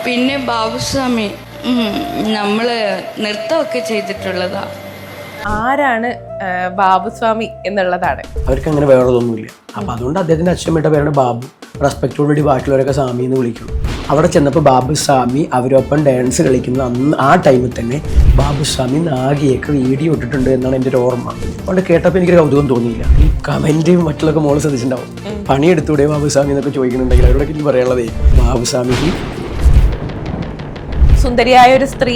പിന്നെ ബാബുസ്വാമി നമ്മൾ നൃത്തമൊക്കെ ചെയ്തിട്ടുള്ളതാ. ആരാണ് ബാബുസ്വാമി എന്നുള്ളതാണ്. അവർക്ക് അങ്ങനെ വേറൊന്നുമില്ല. അപ്പം അതുകൊണ്ട് അദ്ദേഹത്തിൻ്റെ അച്ഛനമ്മയുടെ പേരാണ് ബാബു. റെസ്പെക്റ്റോടുകൂടി ബാക്കിയുള്ളവരൊക്കെ സ്വാമി എന്ന് വിളിക്കണം. അവിടെ ചെന്നപ്പോൾ ബാബുസ്വാമി അവരൊപ്പം ഡാൻസ് കളിക്കുന്ന അന്ന് ആ ടൈമിൽ തന്നെ ബാബുസ്വാമി നാഗിയൊക്കെ വീഡിയോ ഇട്ടിട്ടുണ്ട് എന്നാണ് എൻ്റെ ഒരു ഓർമ്മ. അതുകൊണ്ട് കേട്ടപ്പോൾ എനിക്കൊരു കൗതുകം തോന്നിയില്ല. ഈ കമൻറ്റും മറ്റുള്ളൊക്കെ മോള് ശ്രദ്ധിച്ചിട്ടുണ്ടാവും. പണിയെടുത്തൂടെ ബാബുസ്വാമി എന്നൊക്കെ ചോദിക്കുന്നുണ്ടെങ്കിൽ അവരോടൊക്കെ എനിക്ക് പറയാനുള്ളതേ, ബാബുസ്വാമിക്ക് സുന്ദരിയായ ഒരു സ്ത്രീ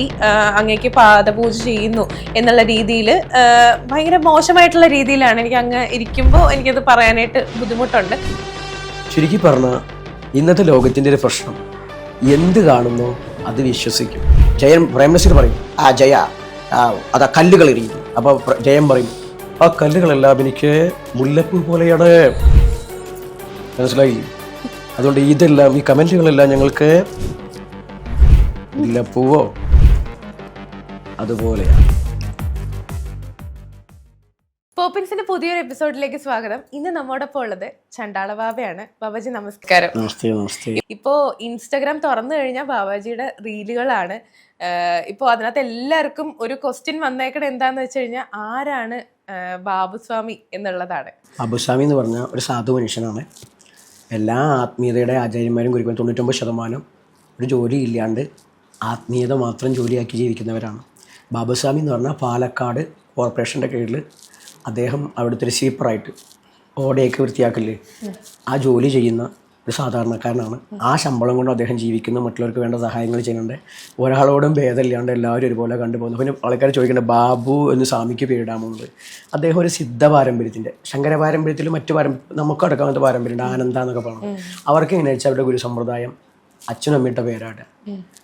അങ്ങേക്ക് പാദപൂജ ചെയ്യുന്നു എന്നുള്ള രീതിയിൽ ഭയങ്കര മോശമായിട്ടുള്ള രീതിയിലാണ് എനിക്ക് അങ്ങ് ഇരിക്കുമ്പോൾ എനിക്കത് പറയാനായിട്ട് ബുദ്ധിമുട്ടുണ്ട്. ചുരുക്കി പറഞ്ഞാൽ ഇന്നത്തെ ലോകത്തിൻ്റെ ഒരു പ്രശ്നം, എന്ത് കാണുന്നോ അത് വിശ്വസിക്കും. ജയൻ പ്രൈം മിനിസ്റ്റർ പറയും, ആ ജയ അതാ കല്ലുകൾ എറിയുന്നു. അപ്പോൾ ജയൻ പറയും, ആ കല്ലുകളെല്ലാം എനിക്ക് മുല്ലപ്പൂ പോലെയാണ്. മനസ്സിലായി? അതുകൊണ്ട് ഇതെല്ലാം ഈ കമൻറ്റുകളെല്ലാം ഞങ്ങൾക്ക് മുല്ലപ്പൂവോ അതുപോലെയാണ്. പോപ്പിൻസിന്റെ പുതിയൊരു എപ്പിസോഡിലേക്ക് സ്വാഗതം. ഇന്ന് നമ്മോടൊപ്പം ഉള്ളത് ചണ്ടാള ബാബയാണ്. ബാബാജി നമസ്കാരം. നമസ്തേ. ഇപ്പോൾ ഇൻസ്റ്റഗ്രാം തുറന്നു കഴിഞ്ഞാൽ ബാബാജിയുടെ റീലുകളാണ്. ഇപ്പോൾ അതിനകത്ത് എല്ലാവർക്കും ഒരു ക്വസ്റ്റ്യൻ വന്നേക്കണ എന്താന്ന് വെച്ച് കഴിഞ്ഞാൽ ആരാണ് ബാബുസ്വാമി എന്നുള്ളതാണ്. ബാബുസ്വാമി എന്ന് പറഞ്ഞാൽ ഒരു സാധു മനുഷ്യനാണ്. എല്ലാ ആത്മീയതയുടെ ആചാര്യന്മാരും കുറിക്കും 99% ഒരു ജോലി ഇല്ലാണ്ട് ആത്മീയത മാത്രം ജോലിയാക്കി ജീവിക്കുന്നവരാണ്. ബാബുസ്വാമി എന്ന് പറഞ്ഞാൽ പാലക്കാട് കോർപ്പറേഷൻ്റെ കീഴിൽ അദ്ദേഹം അവിടുത്തെ ഒരു സ്വീപ്പറായിട്ട് ഓടയൊക്കെ വൃത്തിയാക്കില്ലേ, ആ ജോലി ചെയ്യുന്ന ഒരു സാധാരണക്കാരനാണ്. ആ ശമ്പളം കൊണ്ട് അദ്ദേഹം ജീവിക്കുന്ന, മറ്റുള്ളവർക്ക് വേണ്ട സഹായങ്ങൾ ചെയ്യുന്നുണ്ട്. ഒരാളോടും ഭേദമില്ലാണ്ട് എല്ലാവരും ഒരുപോലെ കണ്ടുപോകുന്നു. പിന്നെ ആൾക്കാർ ചോദിക്കേണ്ട ബാബു എന്ന് സ്വാമിക്ക് പേരിടാമുള്ളത്. അദ്ദേഹം ഒരു സിദ്ധ പാരമ്പര്യത്തിൻ്റെ, ശങ്കര പാരമ്പര്യത്തിൽ മറ്റു നമുക്ക് അടക്കാവുന്ന പാരമ്പര്യമുണ്ട്, ആനന്ദ എന്നൊക്കെ പറഞ്ഞു. അവർക്ക് എങ്ങനെയാ വെച്ചാൽ അവരുടെ ഗുരു സമ്പ്രദായം അച്ഛനും അമ്മയുടെ പേരാണ്.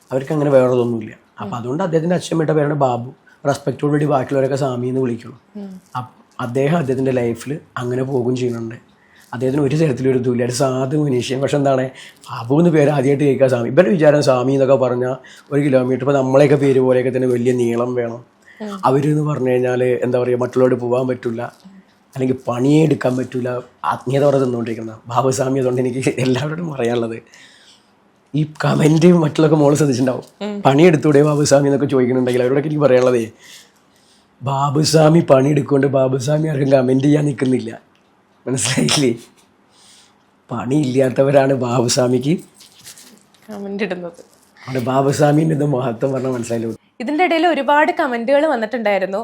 അവർക്ക് അങ്ങനെ വേറൊന്നുമില്ല. അപ്പം അതുകൊണ്ട് അദ്ദേഹത്തിൻ്റെ അച്ഛനമ്മയുടെ പേരാണ് ബാബു. റെസ്പെക്റ്റോടുകൂടി ബാക്കിയുള്ളവരൊക്കെ സ്വാമി എന്ന് വിളിക്കണം. അദ്ദേഹം അദ്ദേഹത്തിൻ്റെ ലൈഫിൽ അങ്ങനെ പോകുകയും ചെയ്യുന്നുണ്ട്. അദ്ദേഹത്തിന് ഒരു തരത്തിലൊരു ഇതുമില്ല, ഒരു സാധു മനുഷ്യൻ. പക്ഷെ എന്താണ്, ബാബു എന്ന് പേര് ആദ്യമായിട്ട് കേൾക്കുക സ്വാമി. ഇവരുടെ വിചാരം സ്വാമി എന്നൊക്കെ പറഞ്ഞാൽ 1 കിലോമീറ്റർ, ഇപ്പോൾ നമ്മളെയൊക്കെ പേര് പോലെയൊക്കെ തന്നെ വലിയ നീളം വേണം. അവരെന്ന് പറഞ്ഞു കഴിഞ്ഞാൽ എന്താ പറയുക, മറ്റുള്ളവരോട് പോകാൻ പറ്റില്ല, അല്ലെങ്കിൽ പണിയെടുക്കാൻ പറ്റില്ല, ആത്മീയത അവിടെ നിന്നുകൊണ്ടിരിക്കുന്നത് ബാബുസ്വാമി. അതുകൊണ്ട് എനിക്ക് എല്ലാവരോടും പറയാനുള്ളത്, ഈ കമൻറ്റും മറ്റുള്ളൊക്കെ മോള് ശ്രദ്ധിച്ചിട്ടുണ്ടാവും. പണിയെടുത്തൂടെ ബാബുസ്വാമി എന്നൊക്കെ ചോദിക്കുന്നുണ്ടെങ്കിൽ അവരോടൊക്കെ എനിക്ക് പറയാനുള്ളതേ, ബാബുസ്വാമി പണിയെടുക്കൊണ്ട് ബാബുസ്വാമി ആർക്കും കമൻറ്റ് ചെയ്യാൻ നിൽക്കുന്നില്ല. മനസ്സിലായില്ലേ? പണിയില്ലാത്തവരാണ് ബാബുസ്വാമിക്ക് കമന്റ് ഇടുന്നത്. അവിടെ ബാബുസ്വാമീൻ്റെ ഇത് മഹത്വം പറഞ്ഞാൽ മനസ്സിലായില്ലോ. ഇതിൻ്റെ ഇടയിൽ ഒരുപാട് കമന്റുകൾ വന്നിട്ടുണ്ടായിരുന്നു,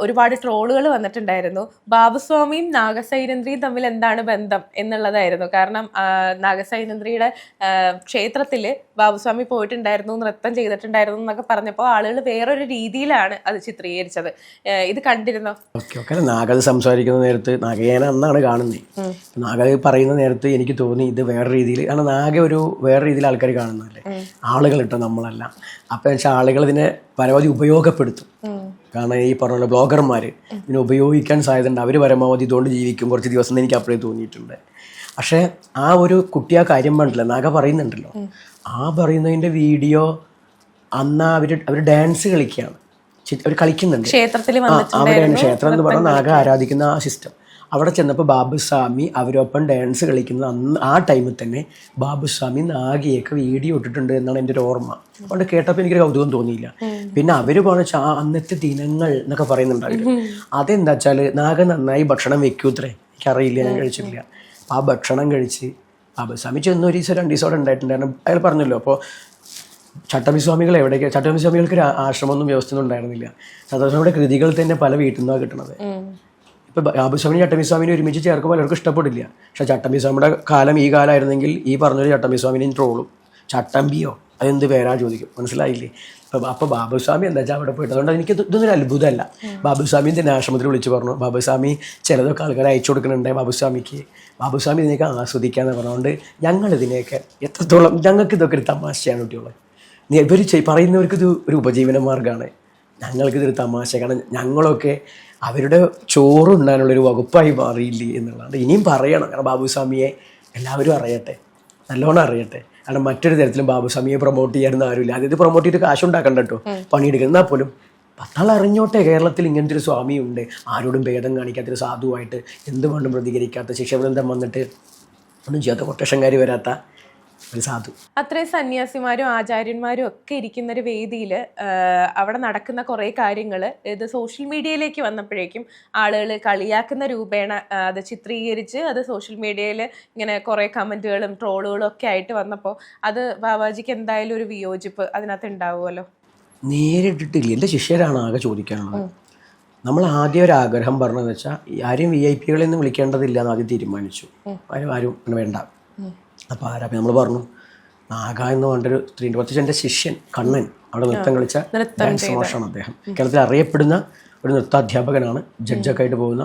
ഒരുപാട് ട്രോളുകൾ വന്നിട്ടുണ്ടായിരുന്നു. ബാബുസ്വാമിയും നാഗസൈനന്ദ്രിയും തമ്മിൽ എന്താണ് ബന്ധം എന്നുള്ളതായിരുന്നു. കാരണം നാഗസൈനന്ദ്രിയുടെ ക്ഷേത്രത്തിൽ ബാബുസ്വാമി പോയിട്ടുണ്ടായിരുന്നു, നൃത്തം ചെയ്തിട്ടുണ്ടായിരുന്നു എന്നൊക്കെ പറഞ്ഞപ്പോൾ ആളുകൾ വേറൊരു രീതിയിലാണ് അത് ചിത്രീകരിച്ചത്. ഇത് കണ്ടിരുന്നോ? ഓക്കെ. നാഗത് സംസാരിക്കുന്ന നേരത്ത്, നാഗേന അന്നാണ് കാണുന്നത്. നാഗ പറയുന്ന നേരത്ത് എനിക്ക് തോന്നി ഇത് വേറെ രീതിയിൽ, കാരണം നാഗ ഒരു വേറെ രീതിയിൽ ആൾക്കാർ കാണുന്നതല്ലേ, ആളുകൾ ഇട്ടോ നമ്മളല്ല. അപ്പം വെച്ചാൽ ആളുകൾ ഇതിനെ പരമാവധി ഉപയോഗപ്പെടുത്തും. കാരണം ഈ പറഞ്ഞ ബ്ലോഗർമാർ ഇതിനെ ഉപയോഗിക്കാൻ സാധ്യതയുണ്ട്. അവർ പരമാവധി ഇതുകൊണ്ട് ജീവിക്കും കുറച്ച് ദിവസം എന്ന് എനിക്ക് അപ്പോഴേ തോന്നിയിട്ടുണ്ട്. പക്ഷേ ആ ഒരു കുട്ടി ആ കാര്യം പറഞ്ഞില്ല, നാഗ പറയുന്നുണ്ടല്ലോ, ആ പറയുന്നതിൻ്റെ വീഡിയോ അന്ന് അവർ ഡാൻസ് കളിക്കുകയാണ്, അവർ കളിക്കുന്നുണ്ട് ക്ഷേത്രത്തിൽ. അവിടെയാണ് ക്ഷേത്രം എന്ന് പറഞ്ഞാൽ നാഗ ആരാധിക്കുന്ന ആ സിസ്റ്റം. അവിടെ ചെന്നപ്പോൾ ബാബുസ്വാമി അവരൊപ്പം ഡാൻസ് കളിക്കുന്ന അന്ന് ആ ടൈമിൽ തന്നെ ബാബുസ്വാമി നാഗിയൊക്കെ വീഡിയോ ഇട്ടിട്ടുണ്ട് എന്നാണ് എൻ്റെ ഒരു ഓർമ്മ. അതുകൊണ്ട് കേട്ടപ്പോൾ എനിക്കൊരു കൗതുകം തോന്നിയില്ല. പിന്നെ അവർ പറഞ്ഞ അന്നത്തെ ദിനങ്ങൾ എന്നൊക്കെ പറയുന്നുണ്ടായിരുന്നു. അതെന്താ വെച്ചാൽ നാഗ നന്നായി ഭക്ഷണം വെക്കൂത്രേ, എനിക്കറിയില്ല, ഞാൻ കഴിച്ചിട്ടില്ല. ആ ഭക്ഷണം കഴിച്ച് ബാബുസ്വാമി ചെന്ന് 1 ദിവസം 2 ദിവസം അവിടെ ഉണ്ടായിട്ടുണ്ടായിരുന്നു. അയാൾ പറഞ്ഞല്ലോ. അപ്പോൾ ചട്ടമ്പിസ്വാമികൾ എവിടേക്ക്, ചട്ടമ്പിസ്വാമികൾക്ക് ആശ്രമമൊന്നും വ്യവസ്ഥയൊന്നും ഉണ്ടായിരുന്നില്ല. ചട്ടമ്പിസ്വാമിയുടെ കൃതികൾ തന്നെ പല വീട്ടിൽ നിന്നാണ് കിട്ടുന്നത്. ഇപ്പോൾ ബാബുസ്വാമിനും ചട്ടമ്പിസ്വാമിനെ ഒരുമിച്ച് ചേർക്കുമ്പോൾ പലർക്കും ഇഷ്ടപ്പെടില്ല. പക്ഷേ ചട്ടമ്പിസ്വാമിയുടെ കാലം ഈ കാലമായിരുന്നെങ്കിൽ ഈ പറഞ്ഞൊരു ചട്ടമ്പിസ്വാമിനെയും ട്രോളും. ചട്ടമ്പിയോ അതെന്ത് പേരാ ചോദിക്കും. മനസ്സിലായില്ലേ? അപ്പോൾ ബാബുസ്വാമി എന്താ വെച്ചാൽ അവിടെ പോയിട്ട്, അതുകൊണ്ട് എനിക്ക് ഇതൊന്നും അത്ഭുതമല്ല. ബാബുസ്വാമി തന്നെ ആശ്രമത്തിൽ വിളിച്ച് പറഞ്ഞു, ബാബുസ്വാമി ചിലതൊക്കെ ആൾക്കാരെ അയച്ചു കൊടുക്കുന്നുണ്ട് ബാബുസ്വാമിക്ക്, ബാബുസ്വാമി ഇതിനെയൊക്കെ ആസ്വദിക്കാന്ന് പറഞ്ഞുകൊണ്ട് ഞങ്ങളിതിനെയൊക്കെ എത്രത്തോളം, ഞങ്ങൾക്ക് ഇതൊക്കെ ഒരു തമാശയാണ് കുട്ടികളെ. ഇവർ പറയുന്നവർക്കിത് ഒരു ഉപജീവന മാർഗ്ഗമാണ്, ഞങ്ങൾക്കിതൊരു തമാശ. കാരണം ഞങ്ങളൊക്കെ അവരുടെ ചോറുണ്ടാനുള്ളൊരു വകുപ്പായി മാറിയില്ലേ എന്നുള്ളതാണ്. ഇനിയും പറയണം, കാരണം ബാബുസ്വാമിയെ എല്ലാവരും അറിയട്ടെ, നല്ലോണം അറിയട്ടെ. കാരണം മറ്റൊരു തരത്തിലും ബാബുസ്വാമിയെ പ്രൊമോട്ട് ചെയ്യാനൊന്നും ആരുമില്ല. അതായത് പ്രൊമോട്ട് ചെയ്തിട്ട് കാശുണ്ടാക്കണ്ട കേട്ടോ, പണിയെടുക്കുക. എന്നാൽ പോലും 10 ആൾ അറിഞ്ഞോട്ടെ കേരളത്തിൽ ഇങ്ങനത്തെ ഒരു സ്വാമിയുണ്ട്, ആരോടും ഭേദം കാണിക്കാത്തൊരു സാധുവായിട്ട്, എന്തുകൊണ്ടും പ്രതികരിക്കാത്ത, ശിക്ഷവൃന്ദം വന്നിട്ട് ഒന്നും ചെയ്യാത്ത കൊട്ടേഷൻകാർ വരാത്ത ഒരു സാധു. അത്രയും സന്യാസിമാരും ആചാര്യന്മാരും ഒക്കെ ഇരിക്കുന്ന ഒരു വേദിയിൽ അവിടെ നടക്കുന്ന കുറേ കാര്യങ്ങൾ ഇത് സോഷ്യൽ മീഡിയയിലേക്ക് വന്നപ്പോഴേക്കും ആളുകൾ കളിയാക്കുന്ന രൂപേണ അത് ചിത്രീകരിച്ച് അത് സോഷ്യൽ മീഡിയയിൽ ഇങ്ങനെ കുറേ കമൻറ്റുകളും ട്രോളുകളും ഒക്കെ ആയിട്ട് വന്നപ്പോൾ അത് ബാബാജിക്ക് എന്തായാലും ഒരു വിയോജിപ്പ് അതിനകത്ത് ഉണ്ടാവുമല്ലോ. നേരിട്ടിട്ടില്ല. എൻ്റെ ശിഷ്യരാണ് ആകെ ചോദിക്കാനുള്ളത്. നമ്മൾ ആദ്യം ഒരു ആഗ്രഹം പറഞ്ഞതെന്ന് വെച്ചാൽ ആരും VIP കളെയൊന്നും വിളിക്കേണ്ടതില്ല എന്ന് ആദ്യം തീരുമാനിച്ചു. ആരും അങ്ങനെ വേണ്ട. അപ്പോൾ ആരാ നമ്മൾ പറഞ്ഞു നാഗ എന്ന് പറഞ്ഞൊരു സ്ത്രീൻ്റെ, പ്രത്യേകിച്ച് എൻ്റെ ശിഷ്യൻ കണ്ണൻ അവിടെ നൃത്തം കളിച്ച ഡാൻസ് മാഷാണ് അദ്ദേഹം. കേരളത്തിൽ അറിയപ്പെടുന്ന ഒരു നൃത്താധ്യാപകനാണ്. ജഡ്ജൊക്കെ ആയിട്ട് പോകുന്ന,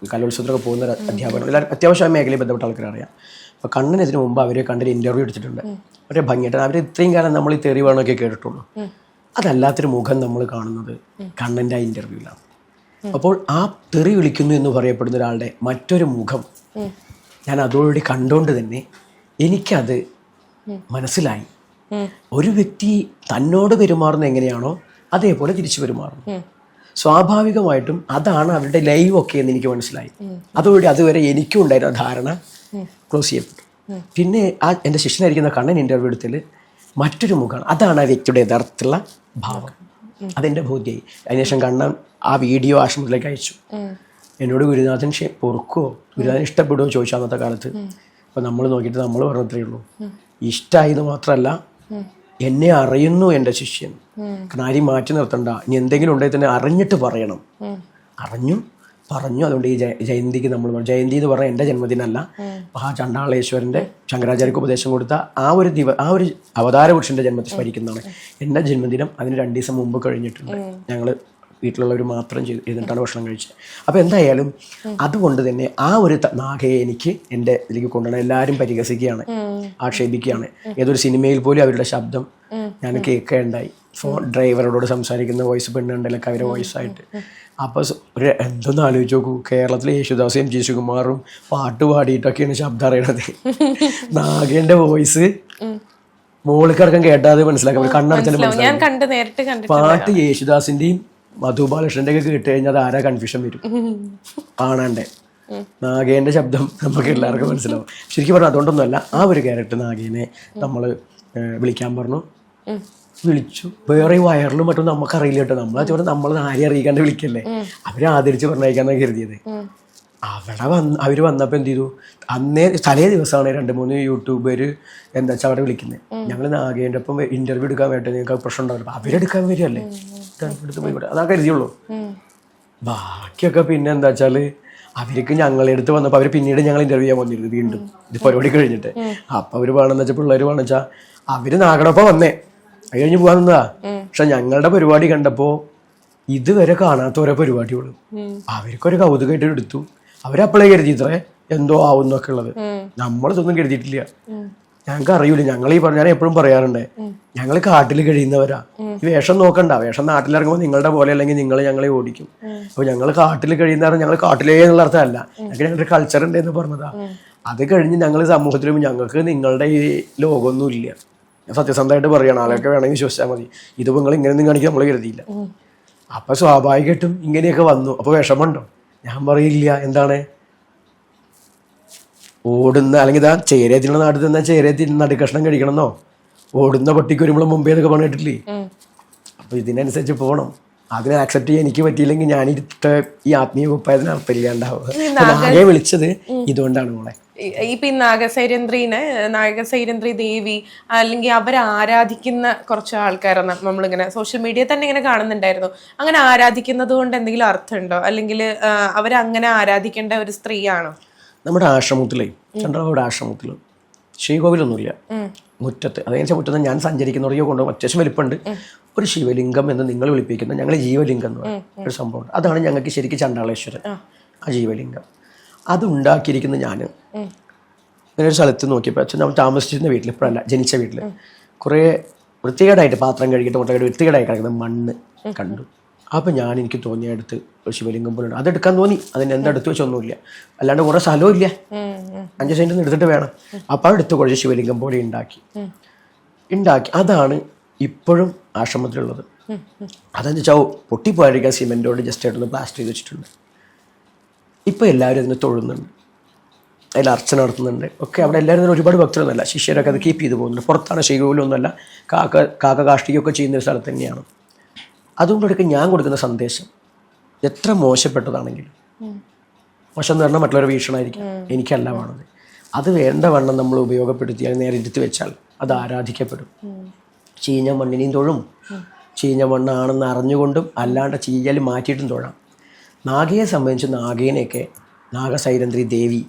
കലോത്സവത്തിലൊക്കെ പോകുന്ന ഒരു അധ്യാപകൻ. എല്ലാവരും അത്യാവശ്യം മേഖലയിൽ ബന്ധപ്പെട്ട ആൾക്കാർ അറിയാം. അപ്പോൾ കണ്ണൻ ഇതിന് മുമ്പ് അവരെ കണ്ടൊരു ഇൻ്റർവ്യൂ എടുത്തിട്ടുണ്ട്. വളരെ ഭംഗിയായിട്ട് അവർ ഇത്രയും കാലം നമ്മൾ ഈ തെറി വേണമൊക്കെ കേട്ടിട്ടുള്ളൂ. അതല്ലാത്തൊരു മുഖം നമ്മൾ കാണുന്നത് കണ്ണൻ്റെ ആ ഇൻ്റർവ്യൂവിലാണ്. അപ്പോൾ ആ തെറി വിളിക്കുന്നു എന്ന് പറയപ്പെടുന്ന ഒരാളുടെ മറ്റൊരു മുഖം ഞാൻ അതോടുകൂടി കണ്ടുകൊണ്ട് തന്നെ എനിക്കത് മനസ്സിലായി. ഒരു വ്യക്തി തന്നോട് പെരുമാറുന്നത് എങ്ങനെയാണോ അതേപോലെ തിരിച്ചു പെരുമാറുന്നു. സ്വാഭാവികമായിട്ടും അതാണ് അവരുടെ ലൈവ് ഒക്കെ എന്ന് എനിക്ക് മനസ്സിലായി. അതോടെ അതുവരെ എനിക്കും ഉണ്ടായിരുന്ന ധാരണ ക്ലോസ് ചെയ്യപ്പെട്ടു. പിന്നെ ആ എൻ്റെ ശിഷ്യനായിരിക്കുന്ന കണ്ണൻ ഇൻ്റർവ്യൂ എടുത്തിൽ മറ്റൊരു മുഖമാണ്. അതാണ് ആ വ്യക്തിയുടെ യഥാർത്ഥത്തിലുള്ള ഭാവം. അതെൻ്റെ ബോധ്യമായി. അതിനുശേഷം കണ്ണൻ ആ വീഡിയോ ആശ്രമത്തിലേക്ക് അയച്ചു. എന്നോട് ഗുരുനാഥൻ പൊറുക്കുമോ, ഗുരുനാഥൻ ഇഷ്ടപ്പെടുമോ ചോദിച്ചു അന്നത്തെ കാലത്ത്. അപ്പം നമ്മൾ നോക്കിയിട്ട് നമ്മൾ പറഞ്ഞത്രേ ഉള്ളൂ, ഇഷ്ടമായത് മാത്രമല്ല എന്നെ അറിയുന്നു എൻ്റെ ശിഷ്യൻ. കാരണം ആരെയും മാറ്റി നിർത്തണ്ട, ഇനി എന്തെങ്കിലും ഉണ്ടെങ്കിൽ തന്നെ അറിഞ്ഞിട്ട് പറയണം. പറഞ്ഞു. അതുകൊണ്ട് ഈ ജയന്തിക്ക് നമ്മൾ ജയന്തി എന്ന് പറഞ്ഞാൽ എൻ്റെ ജന്മദിനമല്ല, ആ ചണ്ടാളേശ്വരൻ്റെ ശങ്കരാചാര്യക്ക് ഉപദേശം കൊടുത്ത ആ ഒരു അവതാര പുരുഷൻ്റെ ജന്മത്തിൽ സ്മരിക്കുന്നതാണ് എൻ്റെ ജന്മദിനം. അതിന് 2 ദിവസം മുമ്പ് കഴിഞ്ഞിട്ടുണ്ട്. ഞങ്ങൾ വീട്ടിലുള്ളവർ മാത്രം ചെയ്തിട്ടാണ് ഭക്ഷണം കഴിച്ചത്. അപ്പോൾ എന്തായാലും അതുകൊണ്ട് തന്നെ ആ ഒരു നാഗയെ എനിക്ക് എൻ്റെ ഇതിലേക്ക് കൊണ്ടുവരണം. എല്ലാവരും പരിഹസിക്കുകയാണ്, ആക്ഷേപിക്കുകയാണ്. ഏതൊരു സിനിമയിൽ പോലും അവരുടെ ശബ്ദം ഞാൻ കേൾക്കുകയുണ്ടായി. ഡ്രൈവറോട് സംസാരിക്കുന്ന വോയിസ് പെണ്ണുണ്ടല്ലൊക്കെ അവരുടെ വോയിസായിട്ട്. അപ്പോൾ ഒരു എന്തൊന്ന് ആലോചിച്ച് നോക്കൂ, കേരളത്തിലെ യേശുദാസും MG ശ്രീകുമാറും പാട്ട് പാടിയിട്ടൊക്കെയാണ് ശബ്ദം അറിയണത്. നാഗേൻ്റെ വോയിസ് മോളിക്കിറക്കം കേട്ടാതെ മനസ്സിലാക്കാം. കണ്ണടച്ചാലും പാട്ട് യേശുദാസിൻ്റെയും മധു ബാലകൃഷ്ണൻ്റെ ഒക്കെ കേട്ട് കഴിഞ്ഞാൽ അത് ആരാ കൺഫ്യൂഷൻ വരും കാണാണ്ടേ. നാഗേൻ്റെ ശബ്ദം നമുക്ക് എല്ലാവർക്കും മനസ്സിലാവും. ശരിക്കും പറഞ്ഞാൽ അതുകൊണ്ടൊന്നുമല്ല, ആ ഒരു ക്യാരക്ടർ നാഗേനെ നമ്മൾ വിളിക്കാൻ പറഞ്ഞു. വിളിച്ചു. വേറെ വയറിലും മറ്റും നമുക്കറിയില്ല കേട്ടോ. നമ്മൾ ആരെയും അറിയിക്കാണ്ട് വിളിക്കല്ലേ, അവരെ ആദരിച്ച് പറഞ്ഞയക്കാന്നാണ് കരുതിയത്. അവർ വന്നപ്പോൾ എന്ത് ചെയ്തു, തലേ ദിവസമാണ് 2-3 യൂട്യൂബർ എന്താ വെച്ചാൽ അവിടെ വിളിക്കുന്നത്. ഞങ്ങൾ നാഗേൻ്റെ ഒപ്പം ഇൻ്റർവ്യൂ എടുക്കാൻ വേണ്ടി നിങ്ങൾക്ക് പ്രശ്നം ഉണ്ടാവില്ല, അവരെടുക്കാൻ വരികയല്ലേ, എടുത്ത് പോയി ഇവിടെ അതാ കരുതിയുള്ളൂ. ബാക്കിയൊക്കെ പിന്നെ എന്താ വെച്ചാൽ അവർക്ക് ഞങ്ങളുടെ അടുത്ത് വന്നപ്പോൾ അവർ പിന്നീട് ഞങ്ങൾ ഇൻ്റർവ്യൂ ചെയ്യാൻ വന്നിരുന്നു വീണ്ടും ഇത് പരിപാടി കഴിഞ്ഞിട്ട്. അപ്പോൾ അവർ വേണമെന്ന് വെച്ചാൽ പിള്ളേർ വേണമെന്ന് വെച്ചാൽ അവർ നാഗടൊപ്പം വന്നേ, അത് കഴിഞ്ഞ് പോകാൻ നിന്നതാ. പക്ഷെ ഞങ്ങളുടെ പരിപാടി കണ്ടപ്പോൾ ഇതുവരെ കാണാത്ത ഓരോ പരിപാടികളും അവർക്കൊരു കൗതുകമായിട്ട് എടുത്തു. അവരപ്പോഴേ കരുതി ഇത്രേ എന്തോ ആവുന്നൊക്കെ ഉള്ളത്. നമ്മളിതൊന്നും കരുതിയിട്ടില്ല. ഞങ്ങൾക്ക് അറിയില്ല. ഞാൻ എപ്പോഴും പറയാറുണ്ട്, ഞങ്ങൾ കാട്ടിൽ കഴിയുന്നവരാ. ഈ വേഷം നോക്കണ്ട, വേഷം നാട്ടിലിറങ്ങുമ്പോൾ നിങ്ങളുടെ പോലെ അല്ലെങ്കിൽ ഞങ്ങളെ ഓടിക്കും. അപ്പോൾ ഞങ്ങൾ കാട്ടിൽ കഴിയുന്നവരെ ഞങ്ങൾ കാട്ടിലേ എന്നുള്ള അർത്ഥമല്ല, ഞങ്ങളുടെ കൾച്ചർ ഉണ്ട് എന്ന് പറഞ്ഞതാ. അത് കഴിഞ്ഞ് ഞങ്ങൾ സമൂഹത്തിൽ ഞങ്ങൾക്ക് നിങ്ങളുടെ ഈ ലോകമൊന്നും ഇല്ല. സത്യസന്ധമായിട്ട് പറയണം, ആളൊക്കെ വേണമെങ്കിൽ വിശ്വസിച്ചാൽ മതി. ഇതിപ്പോൾ നിങ്ങൾ ഇങ്ങനെയൊന്നും കാണിക്കാൻ നമ്മൾ കരുതിയില്ല. അപ്പം സ്വാഭാവികമായിട്ടും ഇങ്ങനെയൊക്കെ വന്നു. അപ്പോൾ വിഷമമുണ്ടോ? ഞാൻ പറയില്ല. എന്താണ് ഓടുന്ന അല്ലെങ്കിൽ ഇതാ ചേരത്തിനുള്ള നാട്ടിൽ നിന്നാൽ ചേരത്തിൽ നടുക്കഷ്ണം കഴിക്കണമെന്നോ, ഓടുന്ന പട്ടിക്ക് വരുമ്പോൾ മുമ്പേ എന്നൊക്കെ പറഞ്ഞിട്ടില്ലേ. അപ്പോൾ ഇതിനനുസരിച്ച് പോകണം. അതിനെ ആക്സെപ്റ്റ് ചെയ്യാൻ എനിക്ക് പറ്റിയില്ലെങ്കിൽ ഞാനിരുത്ത ഈ ആത്മീയ കുപ്പായത്തിന് അർത്ഥമില്ലാണ്ടാവുക. ആകെ വിളിച്ചത് ഇതുകൊണ്ടാണ് മോളെ. ഇപ്പൊ ഈ നാഗസൈരന്ത്രി ദേവി അല്ലെങ്കിൽ അവരെ ആരാധിക്കുന്ന കുറച്ച് ആൾക്കാരെ നമ്മളിങ്ങനെ സോഷ്യൽ മീഡിയയിൽ തന്നെ ഇങ്ങനെ കാണുന്നുണ്ടായിരുന്നു. അങ്ങനെ ആരാധിക്കുന്നത് കൊണ്ട് എന്തെങ്കിലും അർത്ഥമുണ്ടോ, അല്ലെങ്കിൽ അവരങ്ങനെ ആരാധിക്കേണ്ട ഒരു സ്ത്രീയാണോ? നമ്മുടെ ആശ്രമത്തിലേ, ചന്ദ്രബാബുയുടെ ആശ്രമത്തിൽ ശ്രീകോവിലൊന്നുമില്ല. മുറ്റത്ത്, അതെന്ന് മുറ്റത്ത് ഞാൻ സഞ്ചരിക്കുന്നവരെയോ കൊണ്ട് അത്യാവശ്യം വലിപ്പമുണ്ട്. ഒരു ശിവലിംഗം എന്ന് നിങ്ങൾ വിളിപ്പിക്കുന്ന ഞങ്ങൾ ജീവലിംഗം എന്ന് പറയുന്ന ഒരു സംഭവം. അതാണ് ഞങ്ങൾക്ക് ശരിക്കും ചണ്ടാളേശ്വരൻ. ആ ജീവലിംഗം അത് ഉണ്ടാക്കിയിരിക്കുന്നത് ഞാൻ ഇങ്ങനൊരു സ്ഥലത്ത് നോക്കിയപ്പോൾ നമ്മൾ താമസിച്ചിരുന്ന വീട്ടിൽ, ഇപ്പോഴല്ല ജനിച്ച വീട്ടിൽ, കുറേ വൃത്തികേടായിട്ട് പാത്രം കഴുകിയിട്ട് മുട്ടകേട് വൃത്തികേടായി കിടക്കുന്ന മണ്ണ് കണ്ടു. അപ്പോൾ എനിക്ക് തോന്നിയ അടുത്ത് ഒരു ശിവലിംഗം പോലെ ഉണ്ട്. അതെടുക്കാൻ തോന്നി. അതിന് എന്തെടുത്ത് വെച്ചൊന്നുമില്ല, അല്ലാണ്ട് കുറേ സ്ഥലവും ഇല്ല, 5 സെൻറ്റ് എടുത്തിട്ട് വേണം. അപ്പോൾ എടുത്ത് കുറച്ച് ശിവലിംഗം പോലെ ഉണ്ടാക്കി. അതാണ് ഇപ്പോഴും ആശ്രമത്തിലുള്ളത്. അതെന്ന് വെച്ചാൽ പൊട്ടിപ്പോയിരിക്കാൻ സിമെൻറ്റോട് ജസ്റ്റ് ആയിട്ടൊന്ന് പ്ലാസ്റ്റർ ചെയ്ത് വെച്ചിട്ടുണ്ട്. ഇപ്പോൾ എല്ലാവരും അതിന് തൊഴുന്നുണ്ട്. അതിൽ അർച്ചന നടത്തുന്നുണ്ട് ഒക്കെ. അവിടെ എല്ലാവരും ഒരുപാട് ഭക്തരൊന്നുമല്ല, ശിഷ്യരൊക്കെ അത് കീപ്പ് ചെയ്ത് പോകുന്നുണ്ട്. പുറത്താണ്, ശ്രീകോവിലൊന്നുമല്ല, കാക്ക കാഷ്ടികയൊക്കെ ചെയ്യുന്ന ഒരു സ്ഥലത്ത് തന്നെയാണ്. അതുകൊണ്ടൊക്കെ ഞാൻ കൊടുക്കുന്ന സന്ദേശം എത്ര മോശപ്പെട്ടതാണെങ്കിലും, മോശം എന്ന് പറഞ്ഞാൽ മറ്റുള്ളവരുടെ വീക്ഷണമായിരിക്കും, എനിക്കല്ല വേണത്. അത് വേണ്ട വണ്ണം നമ്മൾ ഉപയോഗപ്പെടുത്തിയാൽ, നേരെ ഇരുത്തി വെച്ചാൽ അത് ആരാധിക്കപ്പെടും. ചീഞ്ഞ മണ്ണിനെയും തൊഴും, ചീഞ്ഞ മണ്ണാണെന്ന് അറിഞ്ഞുകൊണ്ടും അല്ലാണ്ട് ചീയൽ മാറ്റിയിട്ടും തൊഴാം. നാഗയെ സംബന്ധിച്ച് നാഗേനെയൊക്കെ നാഗസൈരന്ത്രി ദേവി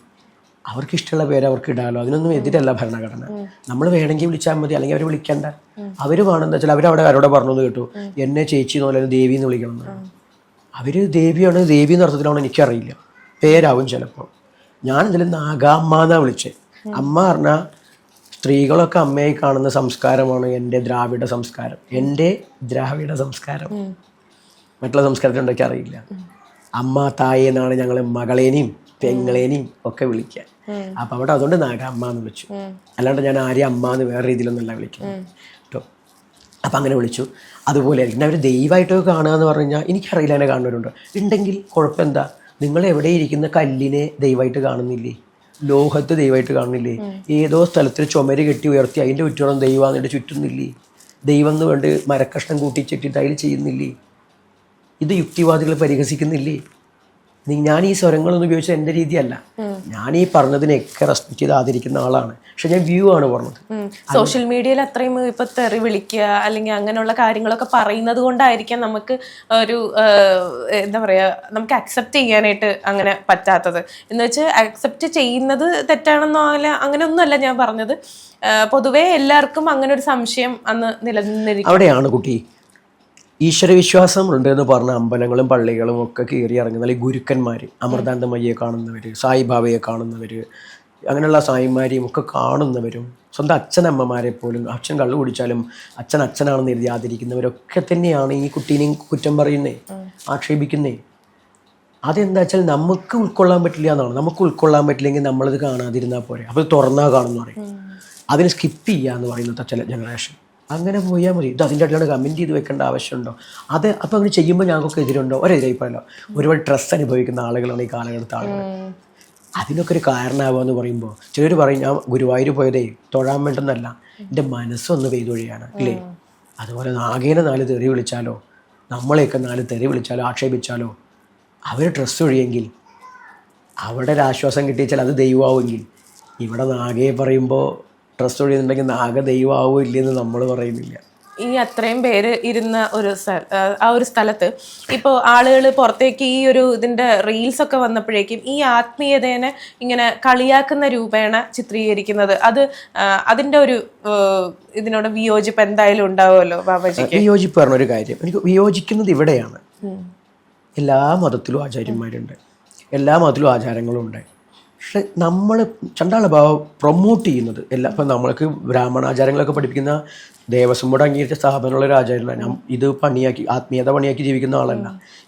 അവർക്കിഷ്ടമുള്ള പേര് അവർക്ക് ഇടാലോ, അതിനൊന്നും എതിരല്ല ഭരണഘടന. നമ്മൾ വേണമെങ്കിൽ വിളിച്ചാൽ മതി, അല്ലെങ്കിൽ അവർ വിളിക്കണ്ട. അവർ വേണമെന്ന് വെച്ചാൽ അവരവിടെ ആരോടെ പറഞ്ഞു എന്ന് കേട്ടു, എന്നെ ചേച്ചി എന്ന് പോലെ ദേവി എന്ന് വിളിക്കണം എന്ന്. അവർ ദേവിയാണ്, ദേവി എന്ന അർത്ഥത്തിലാണോ എനിക്കറിയില്ല, പേരാവും ചിലപ്പോൾ. ഞാൻ ഇതിൽ നാഗാമ്മ എന്നാണ് വിളിച്ചത്. അമ്മ പറഞ്ഞാൽ സ്ത്രീകളൊക്കെ അമ്മയായി കാണുന്ന സംസ്കാരമാണ് എൻ്റെ ദ്രാവിഡ സംസ്കാരം. എൻ്റെ ദ്രാവിഡ സംസ്കാരം മറ്റുള്ള സംസ്കാരത്തിലുണ്ടൊക്കെ അറിയില്ല. അമ്മ തായേ എന്നാണ് ഞങ്ങൾ മകളേനെയും പെങ്ങളേനെയും ഒക്കെ വിളിക്കുക. അപ്പം അവിടെ അതുകൊണ്ട് നാഗാമ്മ എന്ന് വിളിച്ചു. അല്ലാണ്ട് ഞാൻ ആരെയും അമ്മ എന്ന് വേറെ രീതിയിലൊന്നുമല്ല വിളിക്കുന്നത് കേട്ടോ. അപ്പം അങ്ങനെ വിളിച്ചു. അതുപോലെ ആയിരിക്കും അവർ ദൈവമായിട്ടൊക്കെ കാണുക എന്ന് പറഞ്ഞു കഴിഞ്ഞാൽ എനിക്കറിയില്ല, എന്നെ കാണുന്നവരുണ്ട്. ഉണ്ടെങ്കിൽ കുഴപ്പം എന്താ? നിങ്ങൾ എവിടെ ഇരിക്കുന്ന കല്ലിനെ ദൈവമായിട്ട് കാണുന്നില്ലേ? ലോഹത്ത് ദൈവമായിട്ട് കാണുന്നില്ലേ? ഏതോ സ്ഥലത്തിൽ ചുമര് കെട്ടി ഉയർത്തി അതിൻ്റെ ചുറ്റോളം ദൈവമാണെന്നിട്ട് ചുറ്റുന്നില്ലേ? ദൈവം എന്ന് വേണ്ടി മരക്കഷ്ണം കൂട്ടിച്ചിട്ടിട്ട് അതിൽ ചെയ്യുന്നില്ലേ? ഇത് യുക്തിവാദികൾ പരിഹസിക്കുന്നില്ലേ? ഞാൻ ഈ സ്വരങ്ങളൊന്നും ഉപയോഗിച്ചത് എൻ്റെ രീതിയല്ല. ഞാൻ ഈ പറഞ്ഞതിനെയൊക്കെ റെസ്പെക്ട് ചെയ്ത് ആദരിക്കുന്ന ആളാണ്. പക്ഷെ ഞാൻ വ്യൂ ആണ് പറഞ്ഞത്. സോഷ്യൽ മീഡിയയിൽ അത്രയും ഇപ്പൊ തെറി വിളിക്കുക അല്ലെങ്കിൽ അങ്ങനെയുള്ള കാര്യങ്ങളൊക്കെ പറയുന്നത് കൊണ്ടായിരിക്കാം നമുക്ക് ഒരു എന്താ പറയാ, നമുക്ക് അക്സെപ്റ്റ് ചെയ്യാനായിട്ട് അങ്ങനെ പറ്റാത്തത്. എന്ന് വെച്ച് അക്സെപ്റ്റ് ചെയ്യുന്നത് തെറ്റാണെന്നോ അങ്ങനെയൊന്നുമല്ല ഞാൻ പറഞ്ഞത്. പൊതുവെ എല്ലാവർക്കും അങ്ങനെ ഒരു സംശയം അന്ന് നിലനിന്നിരിക്കും. അവിടെയാണ് കുട്ടി ഈശ്വരവിശ്വാസം ഉണ്ട് എന്ന് പറഞ്ഞ അമ്പലങ്ങളും പള്ളികളും ഒക്കെ കയറി ഇറങ്ങുന്ന ഈ ഗുരുക്കന്മാർ, അമൃതാനന്ദമയ്യെ കാണുന്നവർ, സായിബാബയെ കാണുന്നവർ, അങ്ങനെയുള്ള സായിമാരെയും ഒക്കെ കാണുന്നവരും, സ്വന്തം അച്ഛനമ്മമാരെ പോലും, അച്ഛൻ കള്ളു കുടിച്ചാലും അച്ഛനാണെന്ന് എഴുതി ആദരിക്കുന്നവരൊക്കെ തന്നെയാണ് ഈ കുട്ടീനെയും കുറ്റം പറയുന്നേ, ആക്ഷേപിക്കുന്നേ. അതെന്താ വെച്ചാൽ നമുക്ക് ഉൾക്കൊള്ളാൻ പറ്റില്ല എന്നാണ്. നമുക്ക് ഉൾക്കൊള്ളാൻ പറ്റില്ലെങ്കിൽ നമ്മളത് കാണാതിരുന്നാൽ പോരെ, അപ്പോൾ തുറന്നാൽ കാണുമെന്ന് പറയും. അതിന് സ്കിപ്പ് ചെയ്യുക എന്ന് പറയുന്നത് ചില ജനറേഷൻ. അങ്ങനെ പോയാൽ മതി. ഇത് അതിൻ്റെ അടിയിലാണ് കമൻറ്റ് ചെയ്ത് വെക്കേണ്ട ആവശ്യമുണ്ടോ? അത് അപ്പോൾ അങ്ങനെ ചെയ്യുമ്പോൾ ഞങ്ങൾക്കൊക്കെ എതിരുണ്ടോ? ഒരെതിരായിപ്പോയല്ലോ. ഒരുപാട് സ്ട്രെസ് അനുഭവിക്കുന്ന ആളുകളാണ് ഈ കാലഘട്ടത്തെ ആളുകൾ. അതിനൊക്കെ ഒരു കാരണമാകുമെന്ന് പറയുമ്പോൾ ചിലർ പറയും, ഞാൻ ഗുരുവായൂർ പോയതേ തൊഴാൻ വേണ്ടെന്നല്ല, എൻ്റെ മനസ്സൊന്ന് പെയ്തൊഴിയാണ് ഇല്ലേ? അതുപോലെ നാഗേനെ 4 തെറി വിളിച്ചാലോ, നമ്മളെയൊക്കെ 4 തെറി വിളിച്ചാലോ ആക്ഷേപിച്ചാലോ അവർ ഡ്രസ്സ് ഒഴിയെങ്കിൽ അവിടെ ഒരു ആശ്വാസം കിട്ടിയാൽ അത് ദൈവമാവുമെങ്കിൽ, ഇവിടെ നാഗയെ പറയുമ്പോൾ ഡ്രസ്സ് ഒഴിയുന്നുണ്ടെങ്കിൽ നാഗ ദൈവമാവോ ഇല്ലെന്ന് നമ്മൾ പറയുന്നില്ല. ഈ അത്രയും പേര് ഇരുന്ന ഒരു സ്ഥലത്ത് ഇപ്പോൾ ആളുകൾ പുറത്തേക്ക് ഈ ഒരു ഇതിന്റെ റീൽസ് ഒക്കെ വന്നപ്പോഴേക്കും ഈ ആത്മീയതേനെ ഇങ്ങനെ കളിയാക്കുന്ന രൂപേണ ചിത്രീകരിക്കുന്നത്, അതിന്റെ ഒരു ഇതിനോട് വിയോജിപ്പ് എന്തായാലും ഉണ്ടാവുമല്ലോ ബാബാജിക്ക്? വിയോജിപ്പ് പറഞ്ഞൊരു കാര്യം എനിക്ക് വിയോജിക്കുന്നത് ഇവിടെയാണ്. എല്ലാ മതത്തിലും ആചാര്യന്മാരുണ്ട്, എല്ലാ മതത്തിലും ആചാരങ്ങളും ഉണ്ട്. പക്ഷെ നമ്മൾ ചണ്ടാള ഭാവം പ്രൊമോട്ട് ചെയ്യുന്നത് ഇപ്പം നമ്മൾക്ക് ബ്രാഹ്മണാചാരങ്ങളൊക്കെ പഠിപ്പിക്കുന്ന ദേവസ്വം ബോർഡ് അംഗീകരിച്ച സ്ഥാപനമുള്ള ഒരു ആചാര്യനാണ് ഞാൻ. ഇത് പണിയാക്കി, ആത്മീയത പണിയാക്കി ജീവിക്കുന്ന ആളല്ല.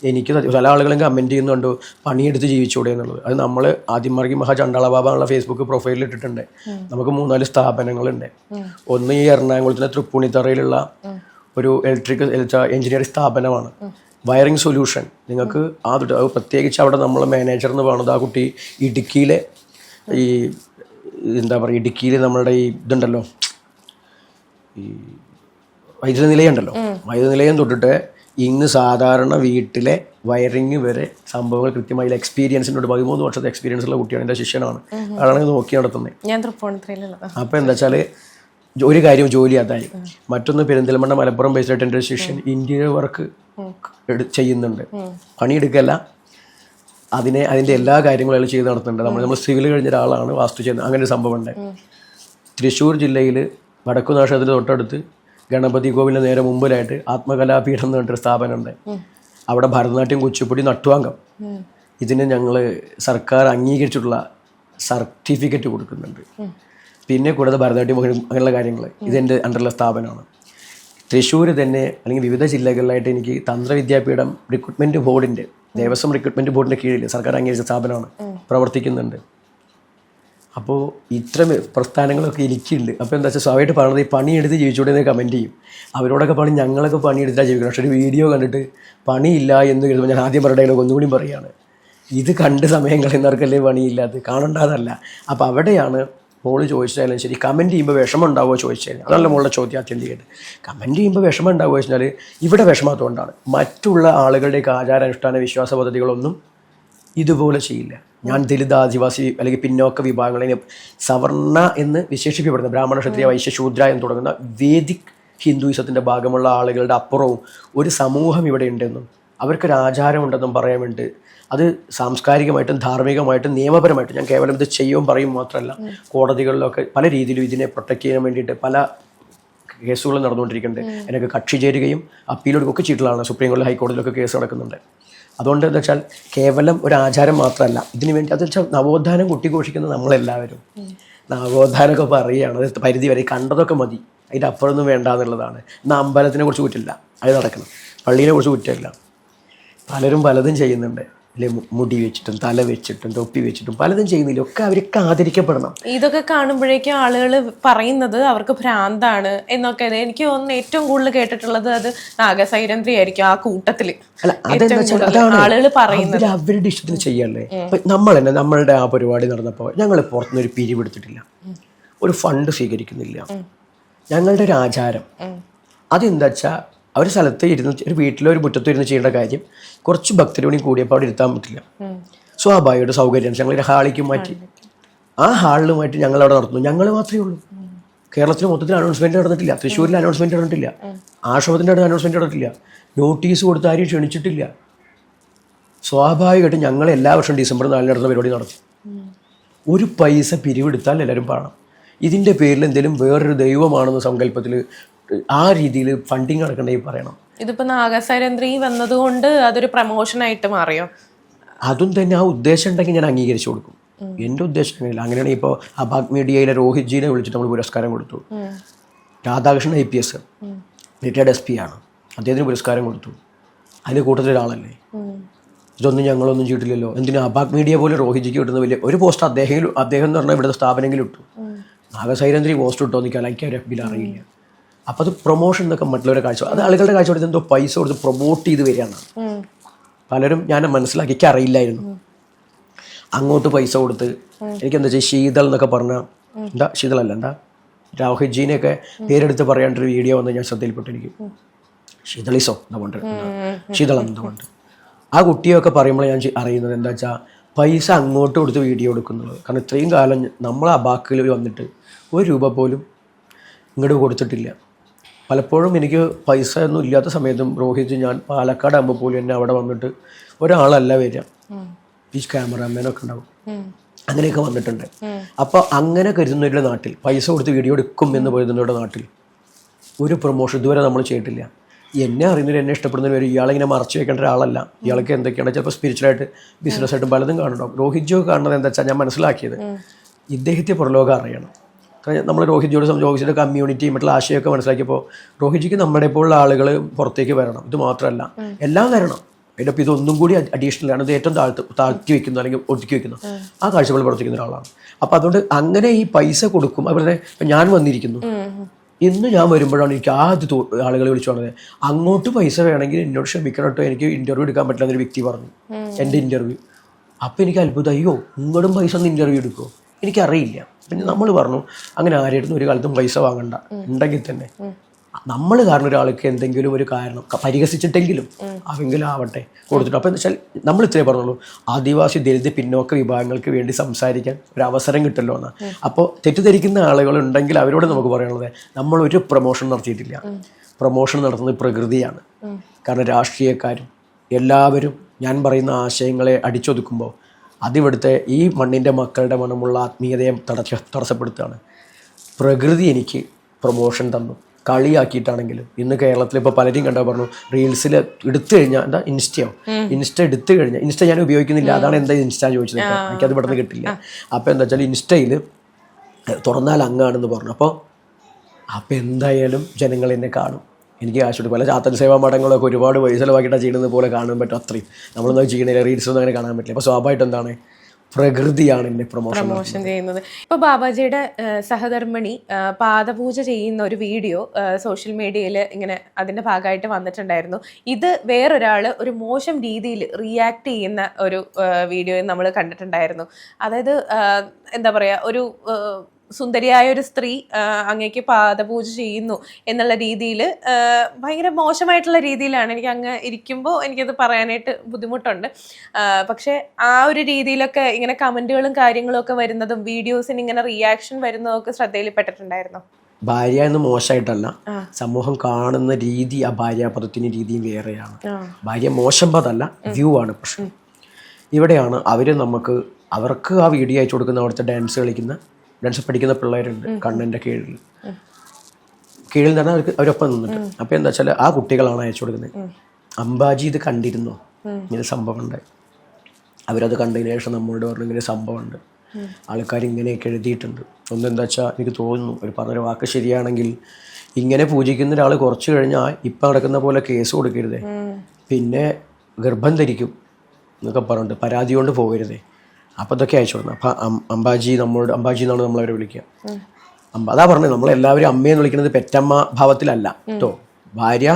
എനിക്ക് പല ആളുകളും കമൻറ്റ് ചെയ്യുന്നുണ്ട് പണിയെടുത്ത് ജീവിച്ചൂടെ എന്നുള്ളത്. അത് നമ്മൾ ആദിമാർഗി മഹാചണ്ടാള ബാബ എന്നുള്ള ഫേസ്ബുക്ക് പ്രൊഫൈലിൽ ഇട്ടിട്ടുണ്ട്. നമുക്ക് 3-4 സ്ഥാപനങ്ങളുണ്ട്. ഒന്ന് ഈ എറണാകുളത്തിലെ തൃപ്പൂണിത്തറയിലുള്ള ഒരു ഇലക്ട്രിക്കൽ എഞ്ചിനീയറിംഗ് സ്ഥാപനമാണ്. Wiring solution. നിങ്ങൾക്ക് പ്രത്യേകിച്ച് അവിടെ നമ്മൾ മാനേജർ എന്ന് പറയുന്നത് ആ കുട്ടി ഇടുക്കിയിലെ ഈ എന്താ പറയുക, ഇടുക്കിയിൽ നമ്മളുടെ ഈ ഇതുണ്ടല്ലോ, ഈ വൈദ്യുത നിലയുണ്ടല്ലോ, വൈദ്യുത നിലയം തൊട്ടിട്ട് ഇന്ന് സാധാരണ വീട്ടിലെ വയറിങ് വരെ സംഭവങ്ങൾ കൃത്യമായി എക്സ്പീരിയൻസിനോട് 13 വർഷത്തെ എക്സ്പീരിയൻസ് ഉള്ള കുട്ടിയാണ്. എൻ്റെ ശിഷ്യനാണ്, അതാണ് നോക്കി നടത്തുന്നത്. അപ്പോൾ എന്താ വെച്ചാൽ ഒരു കാര്യം ജോലി അതായി. മറ്റൊന്ന് പെരിന്തൽമണ്ണ മലപ്പുറം ബേസ്ഡായിട്ട് എൻ്റെ ഒരു ശിഷ്യൻ ഇന്റീരിയർ വർക്ക് ചെയ്യുന്നുണ്ട്. പണിയെടുക്കല്ല, അതിൻ്റെ എല്ലാ കാര്യങ്ങളും ചെയ്ത് നടത്തുന്നുണ്ട്. നമ്മൾ സിവിൽ കഴിഞ്ഞ ഒരാളാണ്, വാസ്തു ചെയ്യുന്നത്. അങ്ങനെ ഒരു സംഭവം ഉണ്ട്. തൃശ്ശൂർ ജില്ലയിൽ വടക്കു നാശത്തിന് തൊട്ടടുത്ത് ഗണപതി കോവിലിന് നേരെ മുമ്പിലായിട്ട് ആത്മകലാപീഠം എന്ന് പറഞ്ഞിട്ടൊരു സ്ഥാപനമുണ്ട്. അവിടെ ഭരതനാട്യം, കുച്ചിപ്പുടി, നട്ടുവാങ്കം ഇതിന് ഞങ്ങൾ സർക്കാർ അംഗീകരിച്ചിട്ടുള്ള സർട്ടിഫിക്കറ്റ് കൊടുക്കുന്നുണ്ട്. പിന്നെ കൂടാതെ ഭരതനാട്യം അങ്ങനെയുള്ള കാര്യങ്ങൾ ഇതെൻ്റെ അണ്ടറുള്ള സ്ഥാപനമാണ്. തൃശ്ശൂർ തന്നെ അല്ലെങ്കിൽ വിവിധ ജില്ലകളിലായിട്ട് എനിക്ക് തന്ത്രവിദ്യാപീഠം റിക്രൂട്ട്മെൻറ്റ് ബോർഡിൻ്റെ, ദേവസ്വം റിക്രൂട്ട്മെൻറ്റ് ബോർഡിൻ്റെ കീഴിൽ സർക്കാർ അംഗീകരിച്ച സ്ഥാപനമാണ്, പ്രവർത്തിക്കുന്നുണ്ട്. അപ്പോൾ ഇത്തരം പ്രസ്ഥാനങ്ങളൊക്കെ എനിക്കുണ്ട്. അപ്പോൾ എന്താ വെച്ചാൽ സ്വാഭാവികമായിട്ട് പറഞ്ഞത് ഈ പണിയെടുത്ത് ജീവിച്ചൂടെ എന്ന് കമൻറ്റ് ചെയ്യും. അവരോടൊക്കെ പറഞ്ഞ് ഞങ്ങളൊക്കെ പണിയെടുത്താൽ ജീവിക്കണം. പക്ഷേ ഒരു വീഡിയോ കണ്ടിട്ട് പണിയില്ല എന്ന് കരുതുമ്പോൾ ഞാൻ ആദ്യം പറഞ്ഞ ഡയലോഗ് ഒന്നുകൂടി പറയുകയാണ്. ഇത് കണ്ട് സമയം കളയുന്നവർക്കല്ലേ പണിയില്ലാതെ കാണണ്ടാതല്ല. അപ്പോൾ അവിടെയാണ് മോള് ചോദിച്ചാലും ശരി, കമൻറ്റ് ചെയ്യുമ്പോൾ വിഷമം ഉണ്ടാവുമോ ചോദിച്ചു കഴിഞ്ഞാൽ അതല്ല മോളുടെ ചോദ്യം ആത്യന്തികമായിട്ട്. കമൻറ്റ് ചെയ്യുമ്പോൾ വിഷമം ഉണ്ടാവുക വെച്ചാൽ ഇവിടെ വിഷമത്തുകൊണ്ടാണ്. മറ്റുള്ള ആളുകളുടെയൊക്കെ ആചാരാനുഷ്ഠാന വിശ്വാസ പദ്ധതികളൊന്നും ഇതുപോലെ ചെയ്യില്ല. ഞാൻ ദലിത്, ആദിവാസി അല്ലെങ്കിൽ പിന്നോക്ക വിഭാഗങ്ങളെ സവർണ എന്ന് വിശേഷിപ്പിക്കപ്പെടുന്ന ബ്രാഹ്മണ, ക്ഷത്രിയ, വൈശ്യ, ശൂദ്ര എന്ന് തുടങ്ങുന്ന വേദിക് ഹിന്ദുയിസത്തിൻ്റെ ഭാഗമുള്ള ആളുകളുടെ അപ്പുറവും ഒരു സമൂഹം ഇവിടെ ഉണ്ടെന്നും അവർക്കൊരു ആചാരം ഉണ്ടെന്നും പറയാൻ വേണ്ടി അത് സാംസ്കാരികമായിട്ടും ധാർമ്മികമായിട്ടും നിയമപരമായിട്ടും ഞാൻ കേവലം ഇത് ചെയ്യും പറയും മാത്രമല്ല, കോടതികളിലൊക്കെ പല രീതിയിലും ഇതിനെ പ്രൊട്ടക്ട് ചെയ്യാൻ വേണ്ടിയിട്ട് പല കേസുകൾ നടന്നുകൊണ്ടിരിക്കുന്നുണ്ട്. അതിനൊക്കെ കക്ഷി ചേരുകയും അപ്പീലൊക്കെ ചെയ്തിട്ടുള്ളതാണ്. സുപ്രീം കോടതി, ഹൈക്കോടതിയിലൊക്കെ കേസ് നടക്കുന്നുണ്ട്. അതുകൊണ്ട് എന്താ വെച്ചാൽ കേവലം ഒരു ആചാരം മാത്രമല്ല ഇതിനു വേണ്ടി. അത് വെച്ചാൽ നവോത്ഥാനം കുട്ടിഘോഷിക്കുന്ന നമ്മളെല്ലാവരും നവോത്ഥാനമൊക്കെ പറയുകയാണ്. അത് പരിധി വരെ കണ്ടതൊക്കെ മതി, അതിൻ്റെ അപ്പുറമൊന്നും വേണ്ട എന്നുള്ളതാണ്. എന്നാൽ അമ്പലത്തിനെ കുറിച്ച് കുറ്റില്ല, അത് നടക്കണം. പള്ളീനെ കുറിച്ച് കുറ്റമില്ല. പലരും പലതും ചെയ്യുന്നുണ്ട് അല്ലെ, മുടി വെച്ചിട്ടും തല വെച്ചിട്ടും തൊപ്പി വെച്ചിട്ടും പലതും ചെയ്യുന്നില്ല. ഒക്കെ അവർക്ക് ആദരിക്കപ്പെടണം. ഇതൊക്കെ കാണുമ്പോഴേക്കും ആളുകൾ പറയുന്നത് അവർക്ക് ഭ്രാന്താണ് എന്നൊക്കെ. എനിക്ക് തോന്നുന്നു ഏറ്റവും കൂടുതൽ കേട്ടിട്ടുള്ളത് അത് നാഗസൈരന്ധ്രി ആയിരിക്കും ആ കൂട്ടത്തില്. അല്ല, അതെന്താ വെച്ചാൽ അതാണ് ആളുകൾ പറയുന്നത് അവരുടെ ഇഷ്ടത്തിന് ചെയ്യല്ലേ. നമ്മൾ തന്നെ നമ്മളുടെ ആ പരിപാടി നടന്നപ്പോൾ ഞങ്ങൾ പുറത്തുനിന്നൊരു പിരിവെടുത്തിട്ടില്ല, ഒരു ഫണ്ട് സ്വീകരിക്കുന്നില്ല. ഞങ്ങളുടെ ഒരു ആചാരം അതെന്താ വെച്ചാൽ ഒരു സ്ഥലത്ത് ഇരുന്ന്, ഒരു വീട്ടിലോ ഒരു മുറ്റത്തോ ഇരുന്ന് ചെയ്യേണ്ട കാര്യം കുറച്ച് ഭക്തരോടും കൂടിയപ്പോൾ അവിടെ ഇരുത്താൻ പറ്റില്ല. സ്വാഭാവികമായിട്ട് സൗകര്യം ഞങ്ങൾ ഹാളിലേക്ക് മാറ്റി. ആ ഹാളിലുമായിട്ട് ഞങ്ങൾ അവിടെ നടത്തുന്നു. ഞങ്ങൾ മാത്രമേ ഉള്ളൂ. കേരളത്തിൽ മൊത്തത്തിൽ അനൗൺസ്മെൻറ്റ് നടന്നിട്ടില്ല. തൃശ്ശൂരിൽ അനൗൺസ്മെൻറ്റ് നടന്നിട്ടില്ല. ആശ്രമത്തിൻ്റെ അടുത്ത് അനൗൺസ്മെൻറ്റ് നടന്നിട്ടില്ല. നോട്ടീസ് കൊടുത്ത് ആരും ക്ഷണിച്ചിട്ടില്ല. സ്വാഭാവികമായിട്ടും ഞങ്ങൾ എല്ലാ വർഷവും ഡിസംബർ 4 നടത്തുന്ന പരിപാടി നടത്തി. ഒരു പൈസ പിരിവെടുത്താൽ എല്ലാവരും പാടാം. ഇതിൻ്റെ പേരിൽ എന്തെങ്കിലും വേറൊരു ദൈവമാണെന്ന സങ്കല്പത്തിൽ ആ രീതിയിൽ ഫണ്ടിങ് നടക്കണമെങ്കിൽ പറയണം. ഇതിപ്പോ നാഗസൈരന്ധ്രി വന്നതുകൊണ്ട് അതൊരു പ്രമോഷനായിട്ട് മാറിയോ? അതും തന്നെ ആ ഉദ്ദേശം ഉണ്ടെങ്കിൽ ഞാൻ അംഗീകരിച്ചു കൊടുക്കും. എൻ്റെ ഉദ്ദേശമില്ല. അങ്ങനെയാണെങ്കിൽ ഇപ്പോൾ അബാക് മീഡിയയിലെ രോഹിത് ജിനെ വിളിച്ചിട്ട് നമ്മൾ പുരസ്കാരം കൊടുത്തു. രാധാകൃഷ്ണൻ IPS റിട്ടയർഡ് SP ആണ്, അദ്ദേഹത്തിന് പുരസ്കാരം കൊടുത്തു. അതിൻ്റെ കൂട്ടത്തിലൊരാളല്ലേ. ഇതൊന്നും ഞങ്ങളൊന്നും ചെയ്തിട്ടില്ലല്ലോ. എന്തിനാ അബാക് മീഡിയ പോലെ രോഹിത് ജിക്ക് കിട്ടുന്ന വലിയ ഒരു പോസ്റ്റ് അദ്ദേഹം എന്ന് പറഞ്ഞാൽ ഇവിടുത്തെ സ്ഥാപനമെങ്കിലും ഇട്ടു. നാഗസൈരന്ധ്രി പോസ്റ്റ് ഇട്ടോ എനിക്ക് എനിക്ക് ഒരു FBയിൽ അറിയില്ല. അപ്പം അത് പ്രൊമോഷൻ എന്നൊക്കെ മറ്റുള്ളവരെ കാഴ്ച, അത് ആളുകളുടെ കാഴ്ച എന്തോ പൈസ കൊടുത്ത് പ്രൊമോട്ട് ചെയ്ത് വരികയാണ് പലരും. ഞാൻ മനസ്സിലാക്കി, എനിക്ക് അറിയില്ലായിരുന്നു. അങ്ങോട്ട് പൈസ കൊടുത്ത് എനിക്കെന്താ വെച്ചാൽ ശീതൾ എന്നൊക്കെ പറഞ്ഞാൽ എന്താ ശീതളല്ല എന്താ രോഹിത് ജീനെയൊക്കെ പേരെടുത്ത് പറയാണ്ടൊരു വീഡിയോ വന്ന് ഞാൻ ശ്രദ്ധയിൽപ്പെട്ടു. എനിക്ക് ശീതളിസോ എന്തുകൊണ്ട് ശീതളം എന്തുകൊണ്ട് ആ കുട്ടിയൊക്കെ പറയുമ്പോൾ ഞാൻ അറിയുന്നത് എന്താ വെച്ചാൽ പൈസ അങ്ങോട്ട് കൊടുത്ത് വീഡിയോ എടുക്കുന്നുള്ളത്. കാരണം ഇത്രയും കാലം നമ്മൾ അബാക്കിൽ വന്നിട്ട് 1 രൂപ പോലും ഇങ്ങോട്ട് കൊടുത്തിട്ടില്ല. പലപ്പോഴും എനിക്ക് പൈസ ഒന്നും ഇല്ലാത്ത സമയത്തും രോഹിത് ഞാൻ പാലക്കാട് ആകുമ്പോൾ പോലും എന്നെ അവിടെ വന്നിട്ട് ഒരാളല്ല വരിക, ഈ ക്യാമറാമാനൊക്കെ ഉണ്ടാവും, അങ്ങനെയൊക്കെ വന്നിട്ടുണ്ട്. അപ്പോൾ അങ്ങനെ കരുതുന്നവരുടെ നാട്ടിൽ പൈസ കൊടുത്ത് വീഡിയോ എടുക്കും എന്ന് കരുതുന്നവരുടെ നാട്ടിൽ ഒരു പ്രൊമോഷൻ ഇതുവരെ നമ്മൾ ചെയ്തിട്ടില്ല. എന്നെ അറിയുന്നവർ, എന്നെ ഇഷ്ടപ്പെടുന്നവർ ഇയാളിങ്ങനെ മറച്ചു വെക്കേണ്ട ഒരാളല്ല. ഇയാൾക്ക് എന്തൊക്കെയാണ് ചിലപ്പോൾ സ്പിരിച്വലായിട്ട് ബിസിനസ്സായിട്ടും പലതും കാണുന്നുണ്ടാവും. രോഹിത് ജോ കാണുന്നത് എന്താ വെച്ചാൽ ഞാൻ മനസ്സിലാക്കിയത് ഇദ്ദേഹത്തെ പുറലോകം അറിയണം. കാരണം നമ്മൾ രോഹിത് ജിയോട് രോഹിതിൻ്റെ കമ്മ്യൂണിറ്റി മറ്റുള്ള ആശയമൊക്കെ മനസ്സിലാക്കിയപ്പോൾ രോഹിത് ജിക്ക് നമ്മുടെ പോലുള്ള ആളുകൾ പുറത്തേക്ക് വരണം. ഇത് മാത്രമല്ല എല്ലാം വരണം. അതിൻ്റെ ഒപ്പം ഇതൊന്നും കൂടി അഡീഷണൽ ആണ്. ഇത് ഏറ്റവും താഴ്ത്തി വെക്കുന്നു അല്ലെങ്കിൽ ഒതുക്കി വെക്കുന്നു ആ കാഴ്ചകൾ പ്രവർത്തിക്കുന്ന ഒരാളാണ്. അപ്പോൾ അതുകൊണ്ട് അങ്ങനെ ഈ പൈസ കൊടുക്കും. അതുപോലെ ഇപ്പം ഞാൻ വന്നിരിക്കുന്നു, ഇന്ന് ഞാൻ വരുമ്പോഴാണ് എനിക്ക് ആദ്യ ആളുകൾ വിളിച്ചു പറഞ്ഞത് അങ്ങോട്ട് പൈസ വേണമെങ്കിൽ എന്നോട് ക്ഷമിക്കണം കേട്ടോ, എനിക്ക് ഇൻ്റർവ്യൂ എടുക്കാൻ പറ്റില്ല എന്നൊരു വ്യക്തി പറഞ്ഞു. എൻ്റെ ഇൻ്റർവ്യൂ അപ്പോൾ എനിക്ക് അത്ഭുതം, അയ്യോ ഇങ്ങോട്ടും പൈസ ഒന്ന് ഇൻ്റർവ്യൂ എടുക്കുമോ, എനിക്കറിയില്ല. പിന്നെ നമ്മൾ പറഞ്ഞു അങ്ങനെ ആരെടുത്തും ഒരു കാലത്തും പൈസ വാങ്ങണ്ട, ഉണ്ടെങ്കിൽ തന്നെ നമ്മൾ കാരണം ഒരാൾക്ക് എന്തെങ്കിലും ഒരു കാരണം പരിഹസിച്ചിട്ടെങ്കിലും അതെങ്കിലും ആവട്ടെ കൊടുത്തിട്ട്. അപ്പോൾ എന്താ വെച്ചാൽ നമ്മൾ ഇത്രേ പറഞ്ഞുള്ളൂ, ആദിവാസി ദലിത് പിന്നോക്ക വിഭാഗങ്ങൾക്ക് വേണ്ടി സംസാരിക്കാൻ ഒരു അവസരം കിട്ടല്ലോ എന്ന്. അപ്പോൾ തെറ്റിദ്ധരിക്കുന്ന ആളുകളുണ്ടെങ്കിൽ അവരോട് നമുക്ക് പറയാനുള്ളത് നമ്മളൊരു പ്രൊമോഷൻ നടത്തിയിട്ടില്ല. പ്രൊമോഷൻ നടത്തുന്നത് പ്രകൃതിയാണ്. കാരണം രാഷ്ട്രീയക്കാരും എല്ലാവരും ഞാൻ പറയുന്ന ആശയങ്ങളെ അടിച്ചൊതുക്കുമ്പോൾ അതിവിടുത്തെ ഈ മണ്ണിൻ്റെ മക്കളുടെ മണമുള്ള ആത്മീയതയെ തടസ്സപ്പെടുത്തുകയാണ്. പ്രകൃതി എനിക്ക് പ്രൊമോഷൻ തന്നു, കളിയാക്കിയിട്ടാണെങ്കിലും. ഇന്ന് കേരളത്തിൽ ഇപ്പോൾ പലരും കണ്ടാൽ പറഞ്ഞു റീൽസിൽ എടുത്തു കഴിഞ്ഞാൽ എന്താ ഇൻസ്റ്റ എടുത്തു കഴിഞ്ഞാൽ, ഇൻസ്റ്റ ഞാൻ ഉപയോഗിക്കുന്നില്ല, അതാണ് എന്താ ഇൻസ്റ്റ ചോദിച്ചത്, എനിക്കത് ഇവിടെ നിന്ന് കിട്ടില്ല. അപ്പോൾ എന്താ വെച്ചാൽ ഇൻസ്റ്റയിൽ തുറന്നാൽ അങ്ങാണെന്ന് പറഞ്ഞു. അപ്പോൾ എന്തായാലും ജനങ്ങൾ എന്നെ കാണും, എനിക്ക് കാശുണ്ട്. പല ചാത്തൻ സേവാ മഠങ്ങളൊക്കെ ഒരുപാട് പൈസ ചിലവാക്കിയിട്ടാണ് ചെയ്യുന്നത് പോലെ കാണാൻ പറ്റും. അത്രയും നമ്മളൊന്നും ചെയ്യണില്ല, റീൽസൊന്നും അങ്ങനെ കാണാൻ പറ്റില്ല. അപ്പോൾ സ്വാഭാവികമായിട്ട് എന്താണ് പ്രകൃതിയാണ് എന്നെ പ്രൊമോഷൻ ചെയ്യുന്നത്. ഇപ്പൊ ബാബാജിയുടെ സഹധർമ്മിണി പാദപൂജ ചെയ്യുന്ന ഒരു വീഡിയോ സോഷ്യൽ മീഡിയയിൽ ഇങ്ങനെ അതിന്റെ ഭാഗമായിട്ട് വന്നിട്ടുണ്ടായിരുന്നു. ഇത് വേറൊരാള് ഒരു മോശം രീതിയിൽ റിയാക്ട് ചെയ്യുന്ന ഒരു വീഡിയോ നമ്മൾ കണ്ടിട്ടുണ്ടായിരുന്നു. അതായത് എന്താ പറയാ, ഒരു സുന്ദരിയായ ഒരു സ്ത്രീ അങ്ങേക്ക് പാദപൂജ ചെയ്യുന്നു എന്നുള്ള രീതിയിൽ ഭയങ്കര മോശമായിട്ടുള്ള രീതിയിലാണ്. എനിക്ക് അങ്ങ് ഇരിക്കുമ്പോൾ എനിക്കത് പറയാനായിട്ട് ബുദ്ധിമുട്ടുണ്ട്. പക്ഷെ ആ ഒരു രീതിയിലൊക്കെ ഇങ്ങനെ കമന്റുകളും കാര്യങ്ങളും ഒക്കെ വരുന്നതും വീഡിയോസിന് ഇങ്ങനെ റിയാക്ഷൻ വരുന്നതും ഒക്കെ ശ്രദ്ധയിൽപ്പെട്ടിട്ടുണ്ടായിരുന്നു. ഭാര്യ എന്ന് മോശമായിട്ടല്ല, സമൂഹം കാണുന്ന രീതി, ആ ഭാര്യാപദത്തിന് രീതിയും വേറെയാണ്. ഭാര്യ മോശം പദമല്ല, വ്യൂ ആണ് പ്രശ്നം. ഇവിടെയാണ് അവർക്ക് ആ വീഡിയോ അയച്ചു കൊടുക്കുന്ന അവിടുത്തെ ഡാൻസ് പഠിക്കുന്ന പിള്ളേരുണ്ട് കണ്ണൻ്റെ കീഴിൽ എന്ന് പറഞ്ഞാൽ അവരൊപ്പം നിന്നിട്ട്. അപ്പം എന്താ വെച്ചാൽ ആ കുട്ടികളാണ് അയച്ചു കൊടുക്കുന്നത്. അംബാജി ഇത് കണ്ടിരുന്നോ, ഇങ്ങനെ സംഭവം ഉണ്ട്, അവരത് കണ്ടതിന് ശേഷം നമ്മളോട് പറഞ്ഞു ഇങ്ങനെ സംഭവമുണ്ട്, ആൾക്കാർ ഇങ്ങനെയൊക്കെ എഴുതിയിട്ടുണ്ട്. ഒന്നെന്താ വെച്ചാൽ എനിക്ക് തോന്നുന്നു ഒരു പറഞ്ഞൊരു വാക്ക് ശരിയാണെങ്കിൽ, ഇങ്ങനെ പൂജിക്കുന്ന ഒരാൾ കുറച്ച് കഴിഞ്ഞാൽ ഇപ്പം നടക്കുന്ന പോലെ കേസ് കൊടുക്കരുതേ, പിന്നെ ഗർഭം ധരിക്കും എന്നൊക്കെ പറഞ്ഞിട്ട് പരാതി കൊണ്ട് പോകരുതേ. അപ്പോൾ ഇതൊക്കെ അയച്ചു കൊടുക്കണം. അപ്പം അംബാജി എന്നാണ് നമ്മളവരെ വിളിക്കുക. അതാ പറഞ്ഞത്, നമ്മളെല്ലാവരും അമ്മയെന്ന് വിളിക്കുന്നത് പെറ്റമ്മ ഭാവത്തിലല്ല കേട്ടോ. ഭാര്യ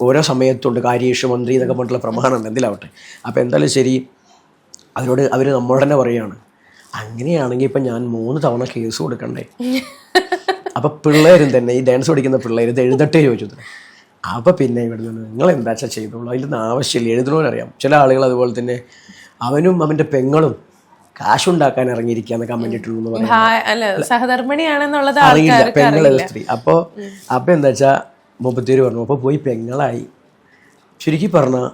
ഓരോ സമയത്തുണ്ട്, കാര്യേഷ് മന്ത്രി എന്നൊക്കെ പറഞ്ഞിട്ടുള്ള പ്രമാണമുണ്ട്, എന്തിലാവട്ടെ. അപ്പോൾ എന്തായാലും ശരി, അവർ നമ്മളോട് തന്നെ പറയുകയാണ്, അങ്ങനെയാണെങ്കിൽ ഇപ്പം ഞാൻ 3 തവണ കേസ് കൊടുക്കണ്ടേ. അപ്പം പിള്ളേരും തന്നെ ഈ ഡാൻസ് പഠിക്കുന്ന പിള്ളേർ ഇത് എഴുതട്ടെ ചോദിച്ചു. അപ്പം പിന്നെ ഇവിടെ നിന്ന് നിങ്ങൾ എന്താ വെച്ചാൽ ചെയ്തോളൂ, അതിലൊന്നും ആവശ്യമില്ല, എഴുതണോരറിയാം. ചില ആളുകൾ അതുപോലെ തന്നെ അവനും അവൻ്റെ പെങ്ങളും കാശുണ്ടാക്കാൻ ഇറങ്ങിയിരിക്കാന്ന് കമന്റ് ഇട്ടുള്ളൂ എന്ന് പറയാം. സഹധർമ്മിണിയാണെന്നുള്ളത് അറിയില്ല, പെങ്ങളല്ല സ്ത്രീ. അപ്പോൾ എന്താ വെച്ചാൽ 37 പറഞ്ഞു. അപ്പോൾ പോയി പെങ്ങളായി. ചുരുക്കി പറഞ്ഞാൽ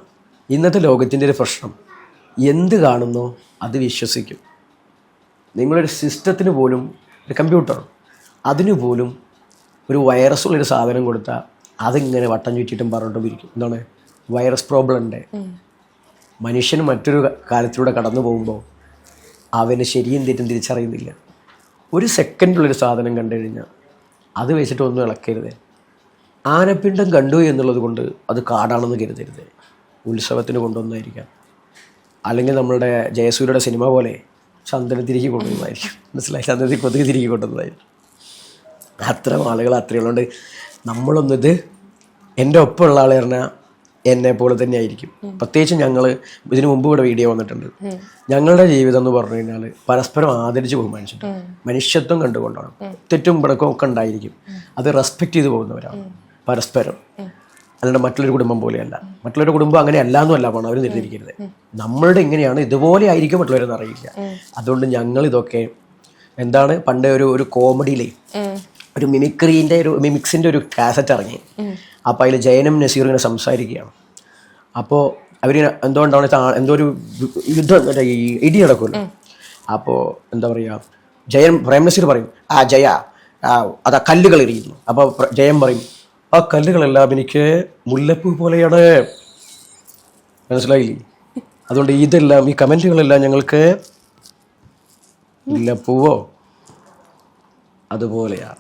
ഇന്നത്തെ ലോകത്തിൻ്റെ ഒരു പ്രശ്നം, എന്ത് കാണുന്നോ അത് വിശ്വസിക്കും. നിങ്ങളൊരു സിസ്റ്റത്തിന് പോലും, ഒരു കമ്പ്യൂട്ടർ, അതിന് പോലും ഒരു വൈറസുള്ളൊരു സാധനം കൊടുത്താൽ അതിങ്ങനെ വട്ടം ചുറ്റിയിട്ടും പറഞ്ഞിട്ടും ഇരിക്കും. എന്താണ് വൈറസ് പ്രോബ്ലം ഉണ്ട്. മനുഷ്യന് മറ്റൊരു കാലത്തിലൂടെ കടന്നു പോകുമ്പോൾ അവന് ശരിയും തെറ്റും തിരിച്ചറിയുന്നില്ല. ഒരു സെക്കൻഡിലുള്ളൊരു സാധനം കണ്ടു കഴിഞ്ഞാൽ അത് വെച്ചിട്ട് ഒന്നും ഇളക്കരുത്. ആനപ്പിണ്ടം കണ്ടു എന്നുള്ളത് കൊണ്ട് അത് കാടാണെന്ന് കരുതരുത്. ഉത്സവത്തിന് കൊണ്ടുവന്നായിരിക്കാം, അല്ലെങ്കിൽ നമ്മളുടെ ജയസൂര്യയുടെ സിനിമ പോലെ ചന്ദനം തിരികെ കൊണ്ടുവന്നതായിരിക്കും. മനസ്സിലായി, ചന്ദനത്തിൽ കൊതുക് തിരികെ കൊണ്ടുവന്നതായിരിക്കും. അത്തരം ആളുകൾ അത്രയുള്ളതുകൊണ്ട് നമ്മളൊന്നിത് എൻ്റെ ഒപ്പമുള്ള ആൾ പറഞ്ഞാൽ എന്നെ പോലെ തന്നെ ആയിരിക്കും. പ്രത്യേകിച്ച് ഞങ്ങൾ ഇതിനു മുമ്പ് ഇവിടെ വീഡിയോ വന്നിട്ടുണ്ട്. ഞങ്ങളുടെ ജീവിതം എന്ന് പറഞ്ഞു കഴിഞ്ഞാൽ പരസ്പരം ആദരിച്ച് ബഹുമാനിച്ചിട്ട് മനുഷ്യത്വം കണ്ടുകൊണ്ടാണ്. തെറ്റും പിടക്കവും ഒക്കെ ഉണ്ടായിരിക്കും, അത് റെസ്പെക്റ്റ് ചെയ്ത് പോകുന്നവരാണ് പരസ്പരം. അല്ലാണ്ട് മറ്റുള്ളൊരു കുടുംബം പോലെയല്ല. മറ്റുള്ളൊരു കുടുംബം അങ്ങനെ അല്ലാന്നും അല്ല വേണം അവർ നിർത്തിയിരിക്കരുത്. നമ്മളുടെ ഇങ്ങനെയാണ്, ഇതുപോലെ ആയിരിക്കും മറ്റുള്ളവരെന്ന് അറിയില്ല. അതുകൊണ്ട് ഞങ്ങൾ ഇതൊക്കെ എന്താണ്, പണ്ട് ഒരു കോമഡിയിലെ ഒരു മിമിക്സിൻ്റെ ഒരു കാസറ്റ് ഇറങ്ങി. അപ്പോൾ അതിൽ ജയനും നസീറും ഇങ്ങനെ സംസാരിക്കുകയാണ്. അപ്പോൾ അവർ എന്തുകൊണ്ടാണ് എന്തോ ഒരു യുദ്ധം, ഈ ഇടി നടക്കുമല്ലോ. അപ്പോൾ എന്താ പറയുക, പ്രേം നസീർ പറയും, ജയ അതാ കല്ലുകൾ എറിയുന്നു. അപ്പോൾ ജയൻ പറയും, ആ കല്ലുകളെല്ലാം എനിക്ക് മുല്ലപ്പൂ പോലെയാണ്. മനസ്സിലായില്ലേ? അതുകൊണ്ട് ഇതെല്ലാം, ഈ കമൻറ്റുകളെല്ലാം ഞങ്ങൾക്ക് മുല്ലപ്പൂവോ അതുപോലെയാണ്.